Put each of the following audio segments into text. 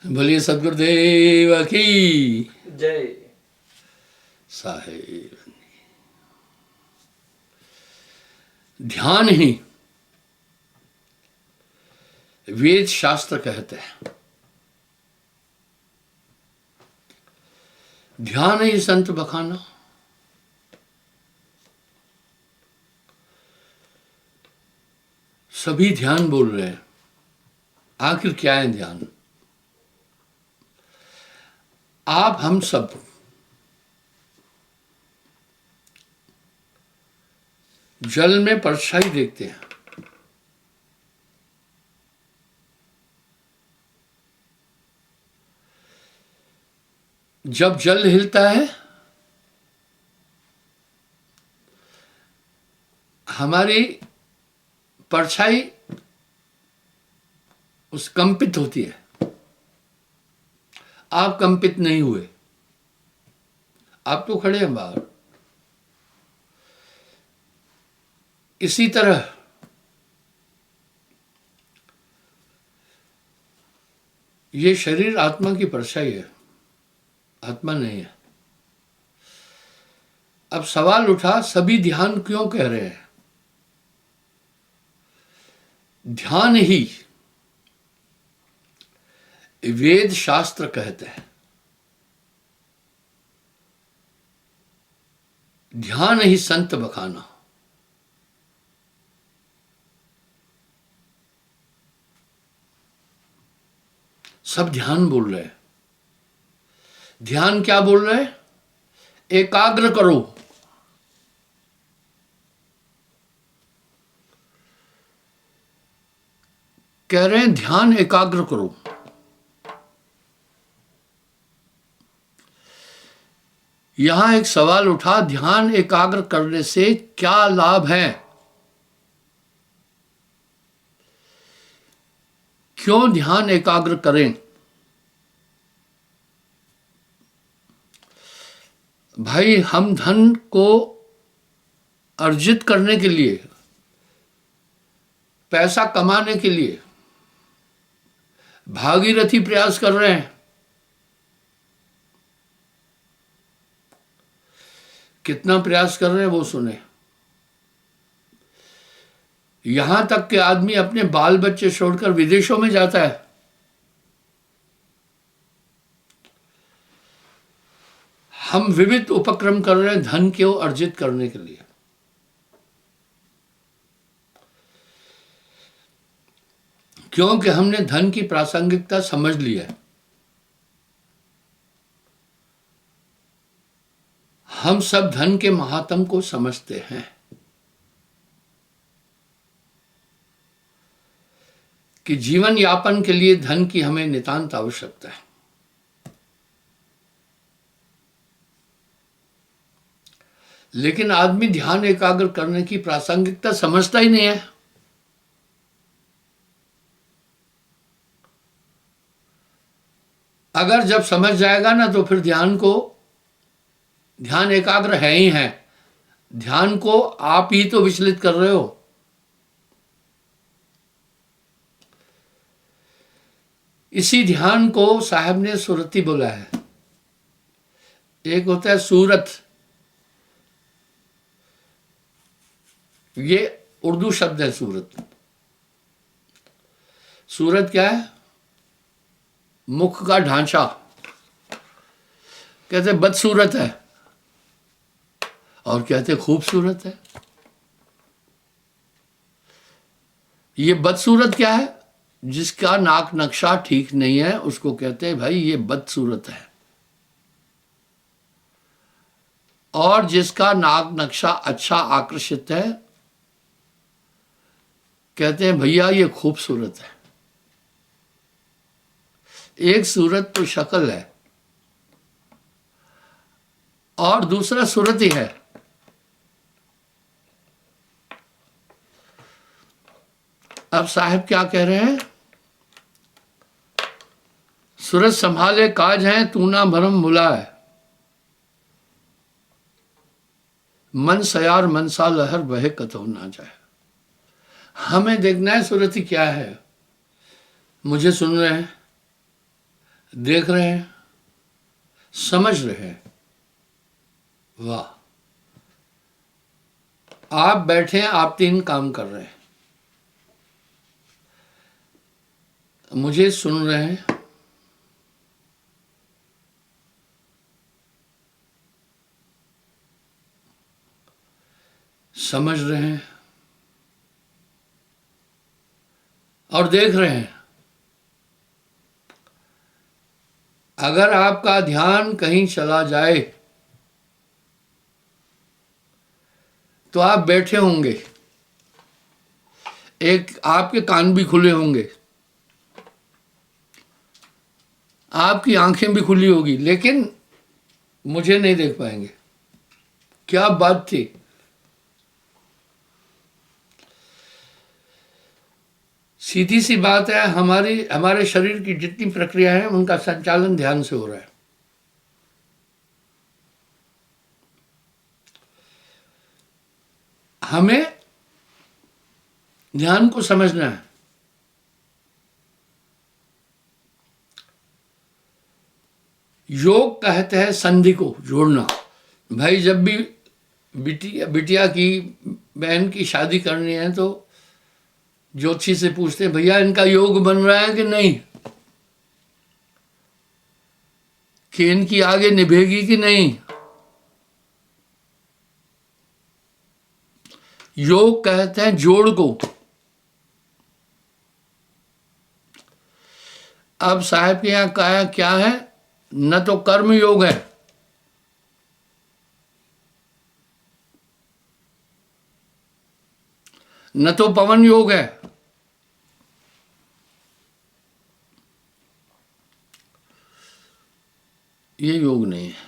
बोलिए सदगुरुदेव की जय। साहेब। ध्यान ही वेद शास्त्र कहते हैं, ध्यान ही संत बखाना। सभी ध्यान बोल रहे हैं, आखिर क्या है ध्यान? आप हम सब जल में परछाई देखते हैं। जब जल हिलता है, हमारी परछाई उस कंपित होती है। आप कंपित नहीं हुए, आप तो खड़े हैं बाहर। इसी तरह ये शरीर आत्मा की परछाई है, आत्मा नहीं है। अब सवाल उठा, सभी ध्यान क्यों कह रहे हैं? ध्यान ही वेद शास्त्र कहते हैं, ध्यान ही संत बखाना। सब ध्यान बोल रहे हैं। ध्यान क्या बोल रहे हैं? एकाग्र करो। कह रहे हैं ध्यान एकाग्र करो। यहां एक सवाल उठा, ध्यान एकाग्र करने से क्या लाभ है? क्यों ध्यान एकाग्र करें? भाई, हम धन को अर्जित करने के लिए, पैसा कमाने के लिए भागीरथी प्रयास कर रहे हैं। कितना प्रयास कर रहे हैं वो सुने। यहां तक कि आदमी अपने बाल बच्चे छोड़कर विदेशों में जाता है। हम विविध उपक्रम कर रहे हैं धन को अर्जित करने के लिए। क्योंकि हमने धन की प्रासंगिकता समझ ली है। हम सब धन के महात्म को समझते हैं कि जीवन यापन के लिए धन की हमें नितांत आवश्यकता है। लेकिन आदमी ध्यान एकाग्र करने की प्रासंगिकता समझता ही नहीं है। अगर जब समझ जाएगा ना, तो फिर ध्यान एकाग्र है ही है। ध्यान को आप ही तो विचलित कर रहे हो। इसी ध्यान को साहब ने सुरती बोला है। एक होता है सूरत, ये उर्दू शब्द है सूरत। सूरत क्या है? मुख का ढांचा। कहते बदसूरत है और कहते खूबसूरत है। ये बदसूरत क्या है? जिसका नाक नक्शा ठीक नहीं है उसको कहते हैं भाई ये बदसूरत है। और जिसका नाक नक्शा अच्छा आकर्षित है कहते हैं भैया ये खूबसूरत है। एक सूरत तो शक्ल है और दूसरा सूरत ही है। अब साहब क्या कह रहे हैं? सूरत संभाले काज है, तू ना भरम मुला है। मन सयार मनसा लहर बहे कतौ ना जाए। हमें देखना है सूरत ही क्या है। मुझे सुन रहे हैं, देख रहे हैं, समझ रहे हैं। वाह, आप बैठे हैं, आप 3 काम कर रहे हैं, मुझे सुन रहे हैं, समझ रहे हैं और देख रहे हैं। अगर आपका ध्यान कहीं चला जाए तो आप बैठे होंगे, एक आपके कान भी खुले होंगे, आपकी आंखें भी खुली होगी, लेकिन मुझे नहीं देख पाएंगे। क्या बात थी। सीधी सी बात है, हमारे शरीर की जितनी प्रक्रिया है उनका संचालन ध्यान से हो रहा है। हमें ध्यान को समझना है। योग कहते हैं संधि को जोड़ना। भाई जब भी बिटिया की, बहन की शादी करनी है तो ज्योतिषी से पूछते हैं, भैया इनका योग बन रहा है कि नहीं, कि इनकी आगे निभेगी कि नहीं। योग कहते हैं जोड़ को। अब साहब के यहां कहा क्या है, न तो कर्म योग है, न तो पवन योग है, ये योग नहीं है।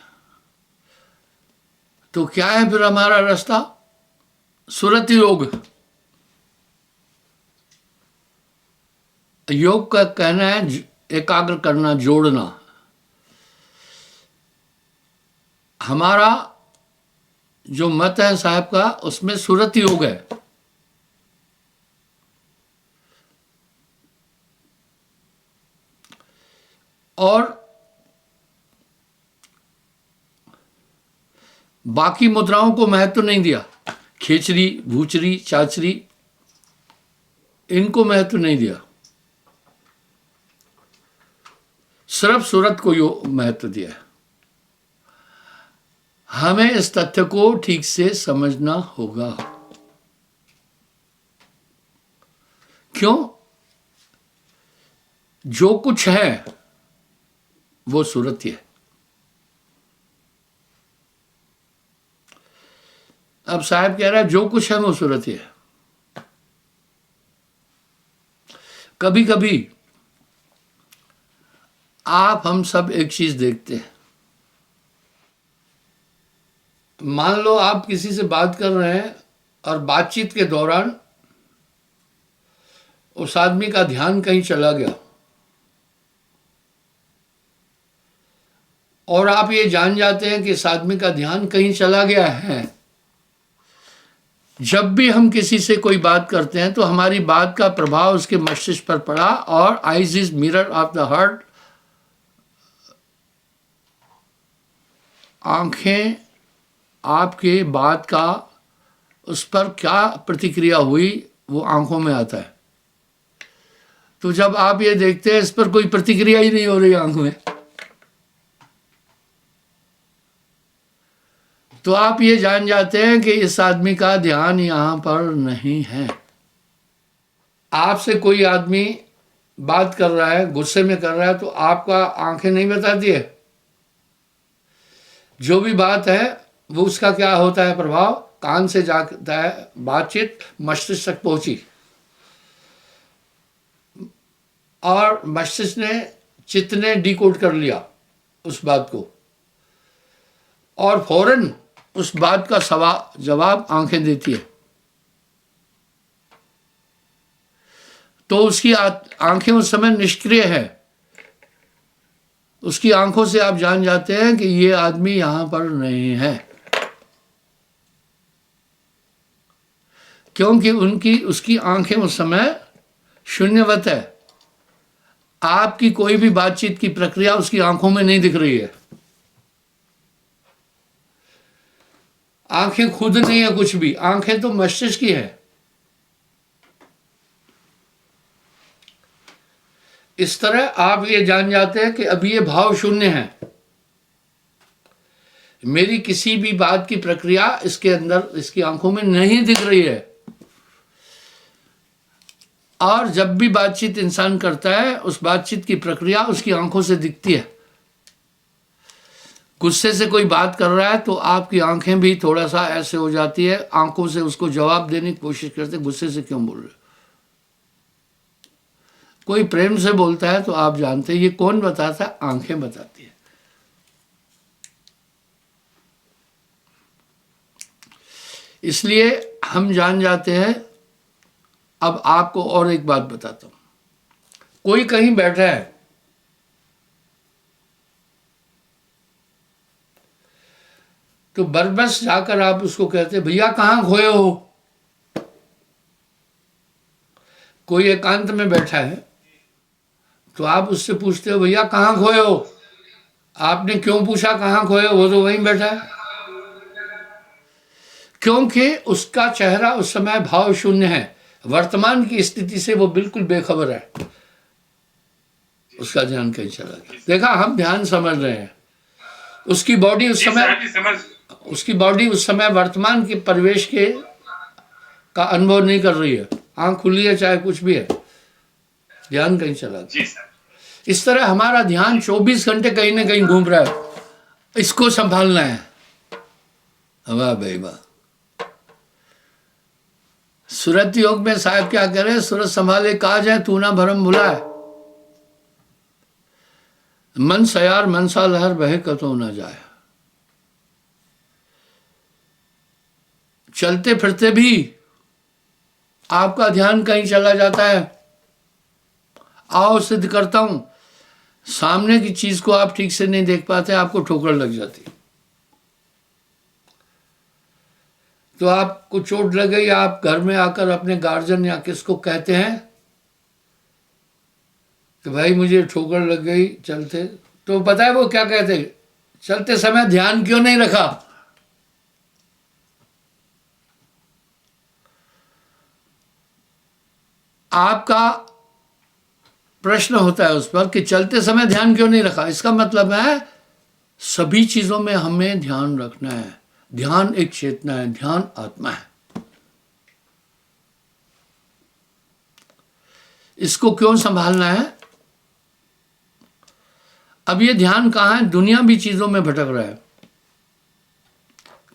तो क्या है फिर हमारा रास्ता? सुरति योग। योग का कहना है एकाग्र करना, जोड़ना। हमारा जो मत है साहब का, उसमें सुरति योग है। और बाकी मुद्राओं को महत्व नहीं दिया। खेचरी, भूचरी, चाचरी, इनको महत्व नहीं दिया, सिर्फ सूरत को महत्व दिया है। हमें इस तथ्य को ठीक से समझना होगा। क्यों? जो कुछ है वो सूरत ही है। अब साहब कह रहा है जो कुछ है वो सूरत ही है। कभी कभी आप हम सब एक चीज देखते हैं। मान लो आप किसी से बात कर रहे हैं और बातचीत के दौरान उस आदमी का ध्यान कहीं चला गया, और आप ये जान जाते हैं कि इस आदमी का ध्यान कहीं चला गया है। जब भी हम किसी से कोई बात करते हैं तो हमारी बात का प्रभाव उसके मस्तिष्क पर पड़ा, और eyes is mirror of the heart. आंखें आपके बात का उस पर क्या प्रतिक्रिया हुई वो आंखों में आता है। तो जब आप ये देखते हैं इस पर कोई प्रतिक्रिया ही नहीं हो रही आंख में, तो आप ये जान जाते हैं कि इस आदमी का ध्यान यहां पर नहीं है। आपसे कोई आदमी बात कर रहा है, गुस्से में कर रहा है, तो आपका आंखें नहीं बताती है। जो भी बात है वो उसका क्या होता है प्रभाव, कान से जाता है, बातचीत मस्तिष्क तक पहुंची, और मस्तिष्क ने, चित्त ने डिकोड कर लिया उस बात को, और फौरन उस बात का जवाब आंखें देती है। तो उसकी आंखें उस समय निष्क्रिय है। उसकी आंखों से आप जान जाते हैं कि ये आदमी यहां पर नहीं है, क्योंकि उसकी आंखें उस समय शून्यवत है। आपकी कोई भी बातचीत की प्रक्रिया उसकी आंखों में नहीं दिख रही है। आंखें खुद नहीं है कुछ भी, आंखें तो मस्तिष्क की है। इस तरह आप ये जान जाते हैं कि अभी ये भाव शून्य है, मेरी किसी भी बात की प्रक्रिया इसके अंदर, इसकी आंखों में नहीं दिख रही है। और जब भी बातचीत इंसान करता है, उस बातचीत की प्रक्रिया उसकी आंखों से दिखती है। गुस्से से कोई बात कर रहा है तो आपकी आंखें भी थोड़ा सा ऐसे हो जाती है, आंखों से उसको जवाब देने की कोशिश करते, गुस्से से क्यों बोल रहे हो। कोई प्रेम से बोलता है तो आप जानते हैं ये कौन बताता है, आंखें बताती है। इसलिए हम जान जाते हैं। अब आपको और एक बात बताता हूं, कोई कहीं बैठा है, तो बरबस जाकर आप उसको कहते भैया कहां खोए हो। कोई एकांत में बैठा है तो आप उससे पूछते हो भैया कहां खोए हो। आपने क्यों पूछा कहां खोए हो, वो तो वहीं बैठा है। क्योंकि उसका चेहरा उस समय भाव शून्य है, वर्तमान की स्थिति से वो बिल्कुल बेखबर है, उसका ध्यान कहीं चला गया। देखा, हम ध्यान समझ रहे हैं। उसकी बॉडी उस समय वर्तमान के परिवेश के का अनुभव नहीं कर रही है, आंख खुली है चाहे कुछ भी है, ध्यान कहीं चला गया। इस तरह हमारा ध्यान 24 घंटे कहीं ना कहीं घूम रहा है, इसको संभालना है। वाह भाई वाह। सूरत योग में साहब क्या कह रहे हैं, सूरत संभाले काज है तू ना भरम भुलाए, मन सयार मनसा लहर बहे कतो ना जाए। चलते फिरते भी आपका ध्यान कहीं चला जाता है। आओ सिद्ध करता हूं, सामने की चीज को आप ठीक से नहीं देख पाते, आपको ठोकर लग जाती, तो आपको चोट लग गई, आप घर में आकर अपने गार्जियन या किसको कहते हैं कि भाई मुझे ठोकर लग गई चलते, तो पता है वो क्या कहते, चलते समय ध्यान क्यों नहीं रखा। आपका प्रश्न होता है उस पर कि चलते समय ध्यान क्यों नहीं रखा। इसका मतलब है सभी चीजों में हमें ध्यान रखना है। ध्यान एक चेतना है, ध्यान आत्मा है। इसको क्यों संभालना है। अब ये ध्यान कहां है, दुनिया भी चीजों में भटक रहा है।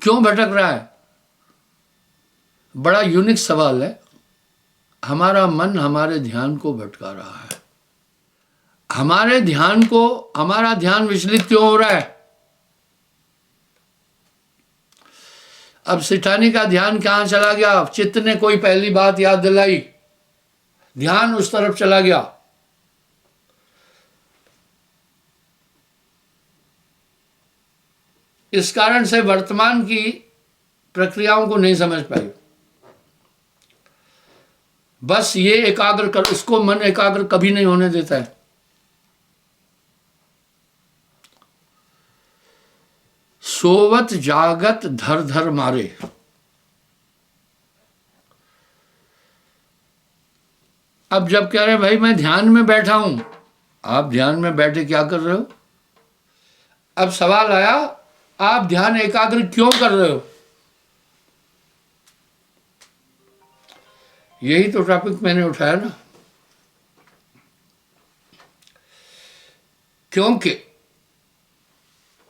क्यों भटक रहा है, बड़ा यूनिक सवाल है। हमारा मन हमारे ध्यान को भटका रहा है। हमारा ध्यान विचलित क्यों हो रहा है। अब सिठानी का ध्यान कहां चला गया, चित्त ने कोई पहली बात याद दिलाई, ध्यान उस तरफ चला गया। इस कारण से वर्तमान की प्रक्रियाओं को नहीं समझ पाई। बस ये एकाग्र कर, उसको मन एकाग्र कभी नहीं होने देता है। सोवत जागत धर धर मारे। अब जब कह रहे भाई मैं ध्यान में बैठा हूं, आप ध्यान में बैठे क्या कर रहे हो। अब सवाल आया, आप ध्यान एकाग्र क्यों कर रहे हो। यही तो टॉपिक मैंने उठाया ना। क्योंकि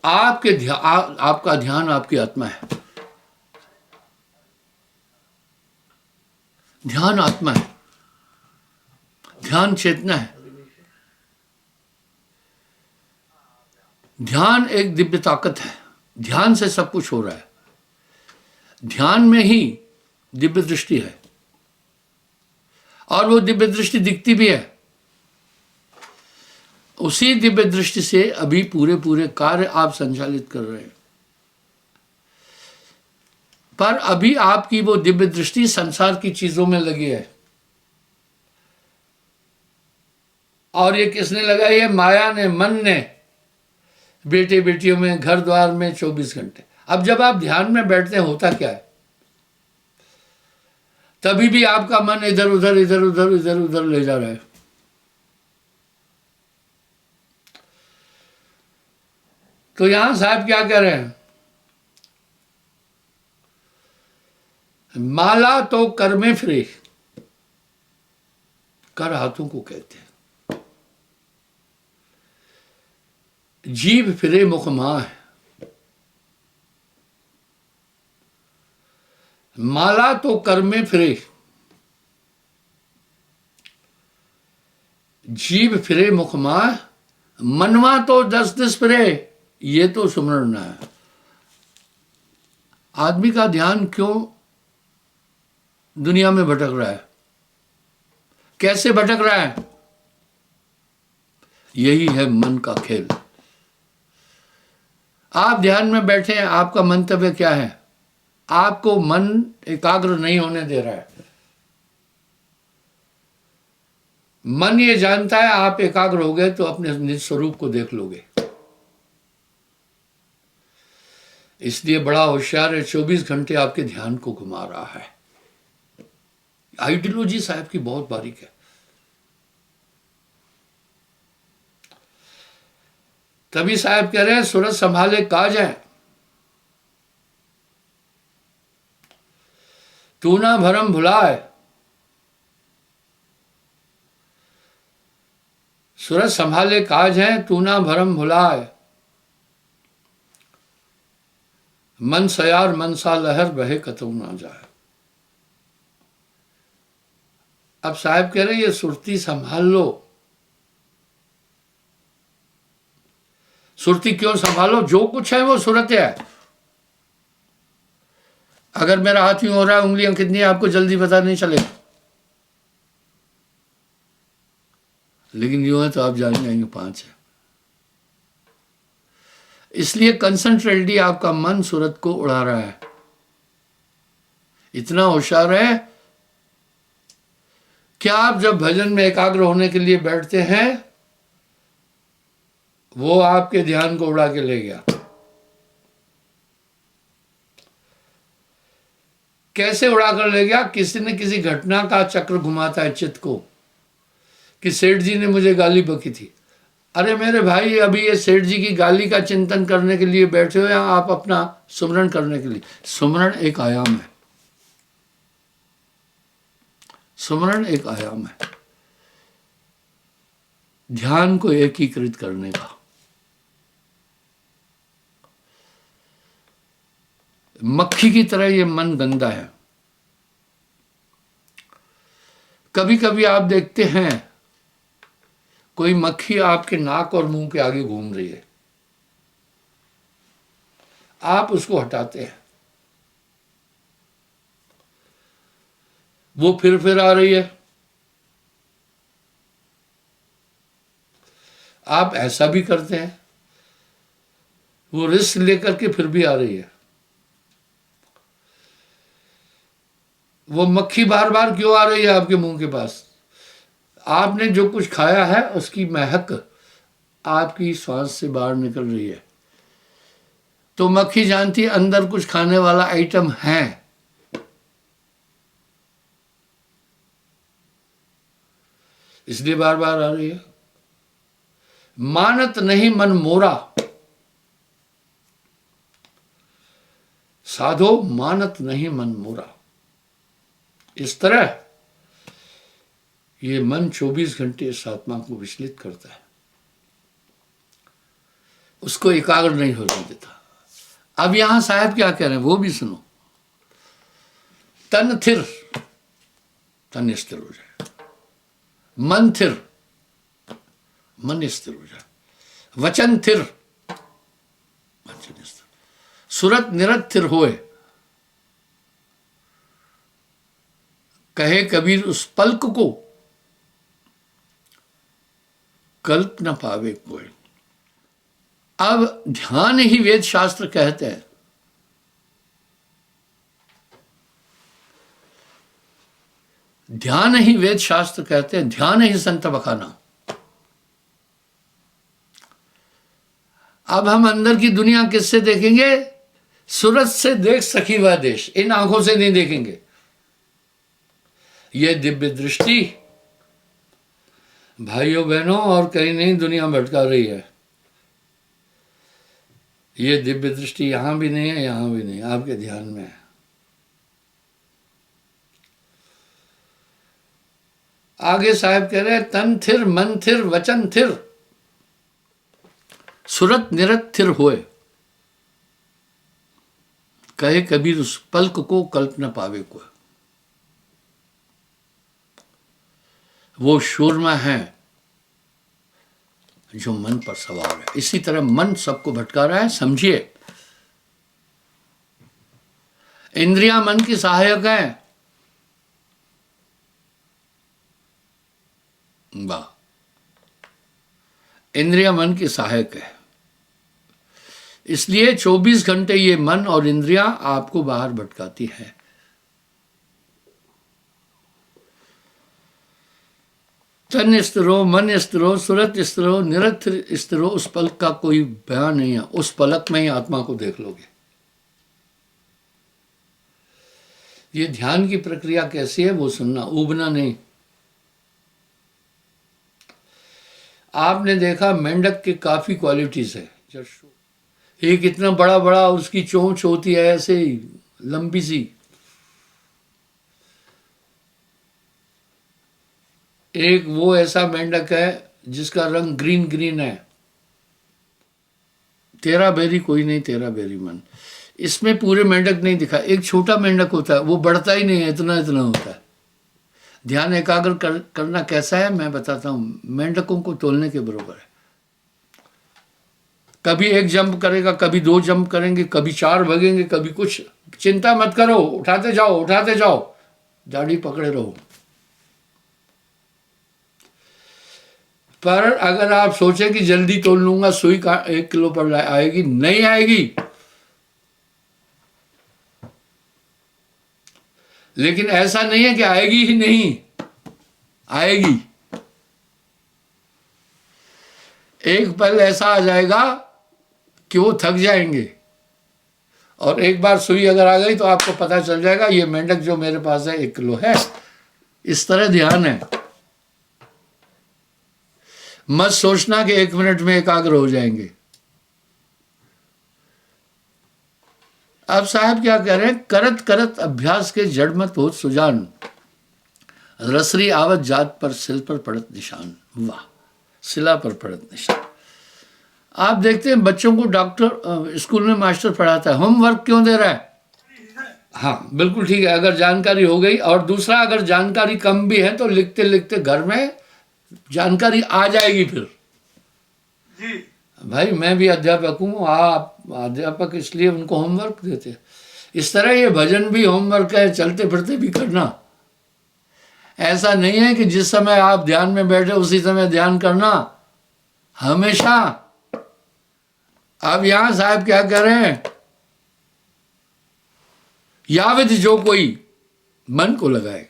आपका ध्यान आपकी आत्मा है। ध्यान आत्मा है, ध्यान चेतना है। ध्यान एक दिव्य ताकत है, ध्यान से सब कुछ हो रहा है। ध्यान में ही दिव्य दृष्टि है, और वो दिव्य दृष्टि दिखती भी है। उसी दिव्य दृष्टि से अभी पूरे कार्य आप संचालित कर रहे हैं। पर अभी आपकी वो दिव्य दृष्टि संसार की चीजों में लगी है। और ये किसने लगाई है? माया ने, मन ने, बेटे बेटियों में, घर द्वार में 24 घंटे। अब जब आप ध्यान में बैठते हैं होता क्या है? तभी भी आपका मन इधर उधर इधर उधर इधर उधर ले जा रहा है। तो यहां साहब क्या कह रहे हैं? माला तो कर में फिरे, कर हाथों को कहते हैं, जीभ फिरे मुख माह है। माला तो कर में फिरे, जीभ फिरे मुख माह, मनवा तो दस दिस फिरे, ये तो सुमरण है। आदमी का ध्यान क्यों दुनिया में भटक रहा है? कैसे भटक रहा है? यही है मन का खेल। आप ध्यान में बैठे हैं, आपका मंतव्य क्या है? आपको मन एकाग्र नहीं होने दे रहा है। मन ये जानता है आप एकाग्र हो गए तो अपने निज स्वरूप को देख लोगे। इसलिए बड़ा होशियार है, 24 घंटे आपके ध्यान को घुमा रहा है। आइडियोलॉजी साहब की बहुत बारीक है। तभी साहब कह रहे हैं सूरत संभाले काज है, तू ना भरम भुलाए। सूरत संभाले काज है, तू ना भरम भुलाए। मन सयार मनसा लहर बहे कतऊ ना जाए। अब साहब कह रहे ये सुरती संभाल लो। सुरती क्यों संभालो? जो कुछ है वो सूरत है। अगर मेरा हाथ यूं हो रहा है, उंगलियां कितनी है आपको जल्दी पता नहीं चलेगा, लेकिन यूं है तो आप जान जाएंगे 5 है। इसलिए कंसंट्रेटली आपका मन सूरत को उड़ा रहा है। इतना होशियार है कि आप जब भजन में एकाग्र होने के लिए बैठते हैं, वो आपके ध्यान को उड़ा के ले गया। कैसे उड़ा कर ले गया? किसी न किसी घटना का चक्र घुमाता है चित्त को, कि सेठ जी ने मुझे गाली बकी थी। अरे मेरे भाई, अभी ये सेठ जी की गाली का चिंतन करने के लिए बैठे हो या आप अपना सुमरण करने के लिए? सुमरण एक आयाम है। सुमरण एक आयाम है ध्यान को एकीकृत करने का। मक्खी की तरह ये मन गंदा है। कभी कभी आप देखते हैं कोई मक्खी आपके नाक और मुंह के आगे घूम रही है, आप उसको हटाते हैं, वो फिर आ रही है। आप ऐसा भी करते हैं, वो रिस्क लेकर के फिर भी आ रही है। वो मक्खी बार बार क्यों आ रही है आपके मुंह के पास? आपने जो कुछ खाया है उसकी महक आपकी श्वास से बाहर निकल रही है। तो मक्खी जानती है अंदर कुछ खाने वाला आइटम है। इसलिए बार बार आ रही है। मानत नहीं मन मोरा, साधो मानत नहीं मन मोरा। इस तरह ये मन 24 घंटे इस आत्मा को विचलित करता है, उसको एकाग्र नहीं होने देता। अब यहां साहब क्या कह रहे हैं वो भी सुनो। तन थिर, तन स्थिर हो जाए। मन थिर, मन स्थिर हो जाए। वचन थिर, वचन स्थिर। सुरत निरत थिर होए। कहे कबीर उस पल्क को कल्प न पावे कोई। अब ध्यान ही वेद शास्त्र कहते हैं। ध्यान ही वेद शास्त्र कहते हैं, ध्यान ही संत बखाना। अब हम अंदर की दुनिया किससे देखेंगे? सूरत से देख सखी वह देश, इन आंखों से नहीं देखेंगे। ये दिव्य दृष्टि भाइयों बहनों और कहीं नहीं दुनिया भटका रही है। ये दिव्य दृष्टि यहां भी नहीं है, यहां भी नहीं, आपके ध्यान में है। आगे साहब कह रहे तन थिर मन थिर वचन थिर, सुरत निरत थिर होए, कहे कबीर उस पल्क को कल्प न पावे को। वो शूरमा है जो मन पर सवार है। इसी तरह मन सबको भटका रहा है, समझिए। इंद्रियां मन की सहायक है। वाह, इंद्रिया मन की सहायक है, इसलिए 24 घंटे ये मन और इंद्रियां आपको बाहर भटकाती हैं। तन स्थिरो, मन स्थिरो, सुरत स्थिरो, निरत स्थिरो, उस पलक का कोई बयान नहीं है। उस पलक में ही आत्मा को देख लोगे। ये ध्यान की प्रक्रिया कैसी है वो सुनना, उबना नहीं। आपने देखा मेंढक के काफी क्वालिटीज है। एक इतना बड़ा बड़ा उसकी चोंच होती है ऐसे लंबी सी, एक वो ऐसा मेंढक है जिसका रंग ग्रीन ग्रीन है। तेरा बेरी कोई नहीं, तेरा बेरी मन। इसमें पूरे मेंढक नहीं दिखा, एक छोटा मेंढक होता है, वो बढ़ता ही नहीं है, इतना इतना होता है। ध्यान एकाग्र करना कैसा है मैं बताता हूं, मेंढकों को तोलने के बराबर है। कभी एक जंप करेगा, कभी 2 जंप करेंगे, कभी 4 भगेंगे, कभी कुछ। चिंता मत करो, उठाते जाओ उठाते जाओ, दाढ़ी पकड़े रहो। पर अगर आप सोचे कि जल्दी तोल लूंगा, सुई का 1 किलो पर आएगी, नहीं आएगी। लेकिन ऐसा नहीं है कि आएगी ही नहीं, आएगी। एक पल ऐसा आ जाएगा कि वो थक जाएंगे, और एक बार सुई अगर आ गई तो आपको पता चल जाएगा ये मेंढक जो मेरे पास है 1 किलो है। इस तरह ध्यान है। मत सोचना कि 1 मिनट में एकाग्र हो जाएंगे। अब साहब क्या कह रहे हैं, करत करत अभ्यास के जड़ मत हो सुजान, रसरी आवत जात पर सिल पर पड़त निशान। वाह, सिला पर पड़त निशान। आप देखते हैं बच्चों को डॉक्टर स्कूल में मास्टर पढ़ाता है, होमवर्क क्यों दे रहा है? हाँ बिल्कुल ठीक है, अगर जानकारी हो गई। और दूसरा, अगर जानकारी कम भी है तो लिखते लिखते घर में जानकारी आ जाएगी फिर जी। भाई मैं भी अध्यापक हूँ, आप अध्यापक, इसलिए उनको होमवर्क देते हैं। इस तरह ये भजन भी होमवर्क है, चलते फिरते भी करना। ऐसा नहीं है कि जिस समय आप ध्यान में बैठे उसी समय ध्यान करना, हमेशा। अब यहां साहब क्या कह रहे हैं, यावत जो कोई मन को लगाए,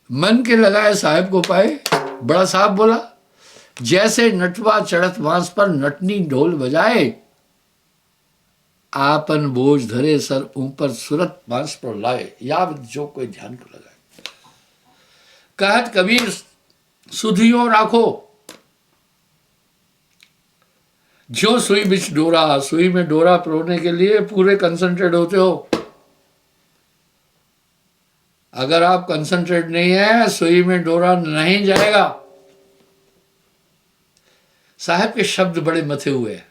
मन के लगाए साहब को पाए। बड़ा साहब बोला, जैसे नटवा चढ़त बांस पर नटनी ढोल बजाए, आपन बोझ धरे सर ऊपर सुरत बांस पर लाए, यावत जो कोई ध्यान को लगाए। कहत कबीर सुधियो राखो, जो सुई बिच डोरा। सुई में डोरा परोने के लिए पूरे कंसंट्रेट होते हो। अगर आप कंसंट्रेट नहीं है, सुई में डोरा नहीं जाएगा। साहब के शब्द बड़े मथे हुए हैं।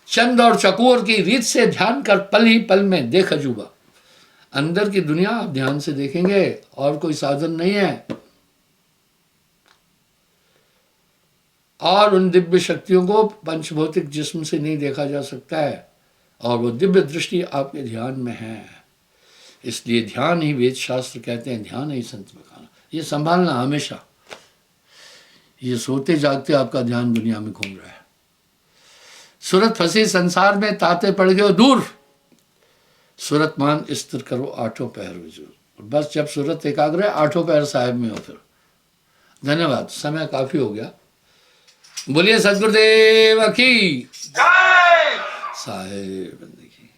चंद और चकोर की रीत से ध्यान कर पल ही पल में देख अजूबा। अंदर की दुनिया आप ध्यान से देखेंगे, और कोई साधन नहीं है। और उन दिव्य शक्तियों को पंचभौतिक जिस्म से नहीं देखा जा सकता है, और वो दिव्य दृष्टि आपके ध्यान में है। इसलिए ध्यान ही वेद शास्त्र कहते हैं, ध्यान ही संत बखाना। ये संभालना हमेशा। ये सोते जागते आपका ध्यान दुनिया में घूम रहा है। सूरत फंसी संसार में, ताते पड़ गए दूर। सूरत मान स्थिर करो, 8 पहर हुजूर। बस जब सूरत एकाग्र है, 8 पहर साहिब में हो फिर। धन्यवाद, समय काफी हो गया। बोलिए सदगुरुदेव की जय। साहेब बंदगी।